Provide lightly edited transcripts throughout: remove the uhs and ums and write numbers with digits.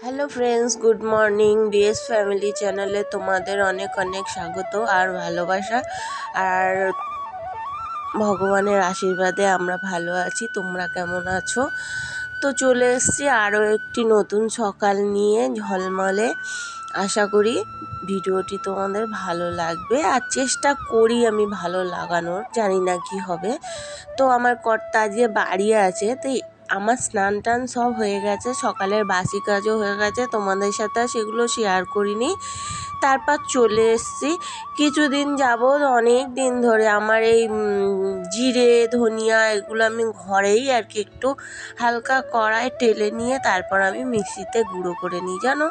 Hello friends, good morning. DS family চ্যানেলে তোমাদের অনেক অনেক স্বাগত আর ভালোবাসা। আর ভগবানের আশীর্বাদে আমরা ভালো আছি। তোমরা কেমন আছো? তো চলে এসেছি আরও একটি নতুন সকাল নিয়ে ঝলমলে। আশা করি ভিডিওটি তোমাদের ভালো লাগবে আর চেষ্টা করি আমি ভালো লাগানোর, জানি না কি হবে। তো আমার কর্তা আজকে বাড়ি আছে, তো আমার স্নান টান সব হয়ে গেছে, সকালের বাসি কাজও হয়ে গেছে, তোমাদের সাথে সেগুলো শেয়ার করিনি। তারপর চলে এসেছি কিছুদিন যাবৎ, অনেক দিন ধরে আমার এই জিরে ধনিয়া এগুলো আমি ঘরেই আর কি একটু হালকা কড়ায় টেলে নিয়ে তারপর আমি মিক্সিতে গুঁড়ো করে নিই, জানো।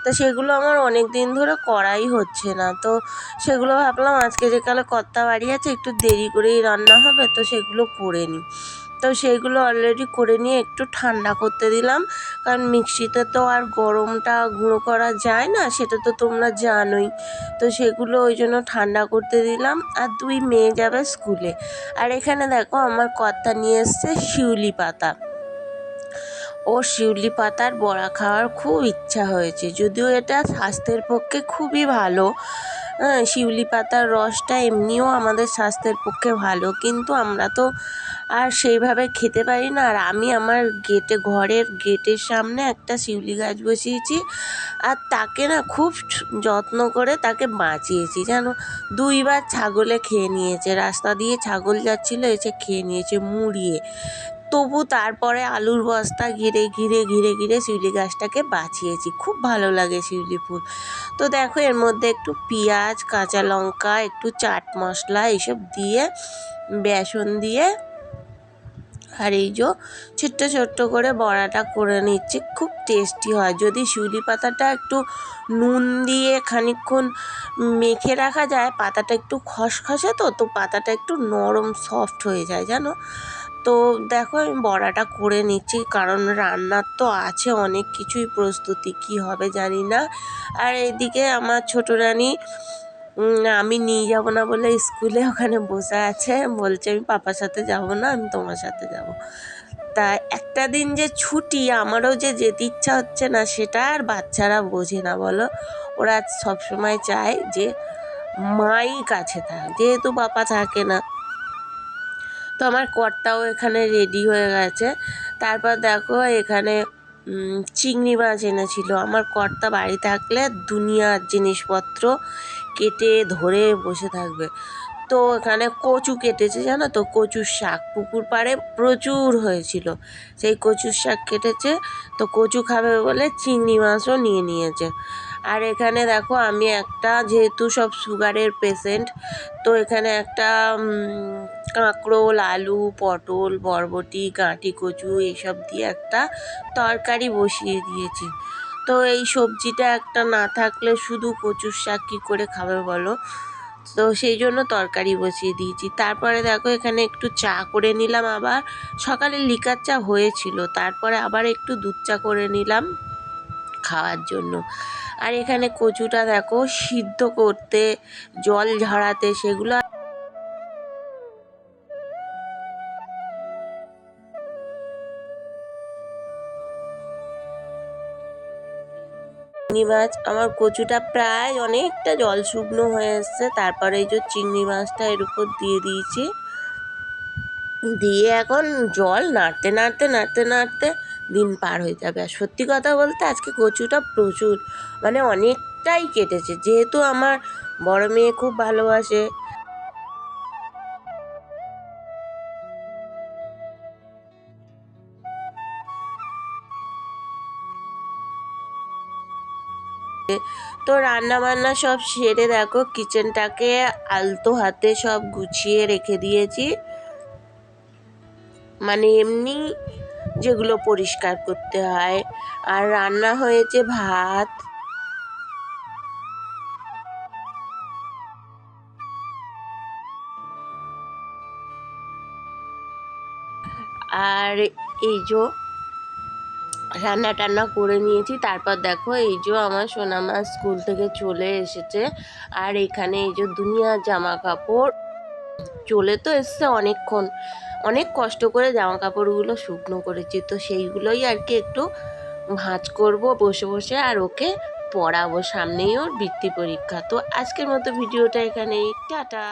তো সেগুলো আমার অনেক দিন ধরে করাই হচ্ছে না, তো সেগুলো ভাবলাম আজকে যেকালে কর্তা বাড়ি আছে একটু দেরি করেই রান্না হবে, তো সেগুলো করে নিই। তো সেইগুলো অলরেডি করে নিয়ে একটু ঠান্ডা করতে দিলাম, কারণ মিক্সিতে তো আর গরমটা গুঁড়ো করা যায় না, সেটা তো তোমরা জানোই। তো সেগুলো ওই জন্য ঠান্ডা করতে দিলাম। আর দুই মেয়ে যাবে স্কুলে। আর এখানে দেখো আমার কর্তা নিয়ে এসছে শিউলি পাতা। ও শিউলি পাতার বড়া খাওয়ার খুব ইচ্ছা হয়েছে, যদিও এটা স্বাস্থ্যের পক্ষে খুবই ভালো। শিউলি পাতার রসটা এমনিও আমাদের স্বাস্থ্যের পক্ষে ভালো, কিন্তু আমরা তো আর সেইভাবে খেতে পারি না। আর আমি আমার ঘরের গেটের সামনে একটা শিউলি গাছ বসিয়েছি, আর তাকে না খুব যত্ন করে তাকে বাঁচিয়েছি, জানো। দুইবার ছাগলে খেয়ে নিয়েছে, রাস্তা দিয়ে ছাগল যাচ্ছিল, এসে খেয়ে নিয়েছে মুড়িয়ে। তবু তারপরে আলুর বস্তা ঘিরে ঘিরে ঘিরে ঘিরে শিউলি গাছটাকে বাঁচিয়েছি। খুব ভালো লাগে শিউলি ফুল। তো দেখো এর মধ্যে একটু পেঁয়াজ, কাঁচা লঙ্কা, একটু চাট মশলা এইসব দিয়ে, বেসন দিয়ে, আর এই যে ছোট্ট ছোট্ট করে বড়াটা করে নিচ্ছি। খুব টেস্টি হয় যদি শিউলি পাতাটা একটু নুন দিয়ে খানিকক্ষণ মেখে রাখা যায়। পাতাটা একটু খসখসে, তো পাতাটা একটু নরম সফট হয়ে যায়, জানো। তো দেখো আমি বড়াটা করে নিচ্ছি, কারণ রান্নার তো আছে অনেক কিছুই প্রস্তুতি, কি হবে জানি না। আর এইদিকে আমার ছোট রানী আমি নিয়ে যাব না বলে স্কুলে ওখানে বসে আছে, বলছে আমি পাপার সাথে যাব না, আমি তোমার সাথে যাব। তা একটা দিন যে ছুটি, আমারও যে যেতে ইচ্ছা হচ্ছে না, সেটা আর বাচ্চারা বোঝে না বলো। ওরা সবসময় চায় যে মাই কাছে থাক, যেহেতু পাপা থাকে না। তো আমার কর্তাও এখানে রেডি হয়ে গেছে। তারপর দেখো এখানে চিংড়ি মাছ এনেছিল। আমার কর্তা বাড়ি থাকলে দুনিয়ার জিনিসপত্র কেটে ধরে বসে থাকবে। তো এখানে কচু কেটেছে, জানো তো, কচুর শাক পুকুর পাড়ে প্রচুর হয়েছিল, সেই কচুর শাক কেটেছে। তো কচু খাবে বলে চিংড়ি মাছও নিয়ে নিয়েছে। আর এখানে দেখো আমি একটা, যেহেতু সব সুগারের পেশেন্ট, তো এখানে একটা কাঁকরোল, আলু, পটল, বরবটি, গাঁটি কচু এইসব দিয়ে একটা তরকারি বসিয়ে দিয়েছি। তো এই সবজিটা একটা না থাকলে শুধু কচুর শাক কী করে খাবে বলো। তো সেই জন্য তরকারি বসিয়ে দিয়েছি। তারপরে দেখো এখানে একটু চা করে নিলাম, আবার সকালে লিকার চা হয়েছিল, তারপরে আবার একটু দুধ চা করে নিলাম খাওয়ার জন্য। আর এখানে কচুটা দেখো সিদ্ধ করতে, জল ঝরাতে, সেগুলো চিংড়ি মাছ, আমার কচুটা প্রায় অনেকটা জল শুকনো হয়ে এসছে। তারপরে এই যে চিংড়ি মাছটা এর উপর দিয়ে দিয়েছি, দিয়ে এখন জল নাড়তে নাড়তে নাড়তে নাড়তে দিন পার হয়ে যাবে। আর সত্যি কথা বলতে আজকে কচুটা প্রচুর, মানে অনেকটাই কেটেছে, যেহেতু আমার বড় মেয়ে খুব ভালোবাসে। তো রান্না বান্না সব সেরে দেখো কিচেনটাকে আলতো হাতে সব গুছিয়ে রেখে দিয়েছি, মানে এমনি যেগুলো পরিষ্কার করতে হয়। আর রান্না হয়েছে ভাত, আর এই যে রান্না টান্না করে নিয়েছি। তারপর দেখো এই যে আমার সোনামা স্কুল থেকে চলে এসেছে। আর এখানে এই যে দুনিয়ার জামা কাপড়, চলে তো এসছে অনেকক্ষণ, অনেক কষ্ট করে জামা কাপড়গুলো শুকনো করেছি, তো সেইগুলোই আর কি একটু ভাঁজ করব বসে বসে, আর ওকে পড়াবো, সামনেই ওর বৃত্তি পরীক্ষা। তো আজকের মতো ভিডিওটা এখানেই, টাটা।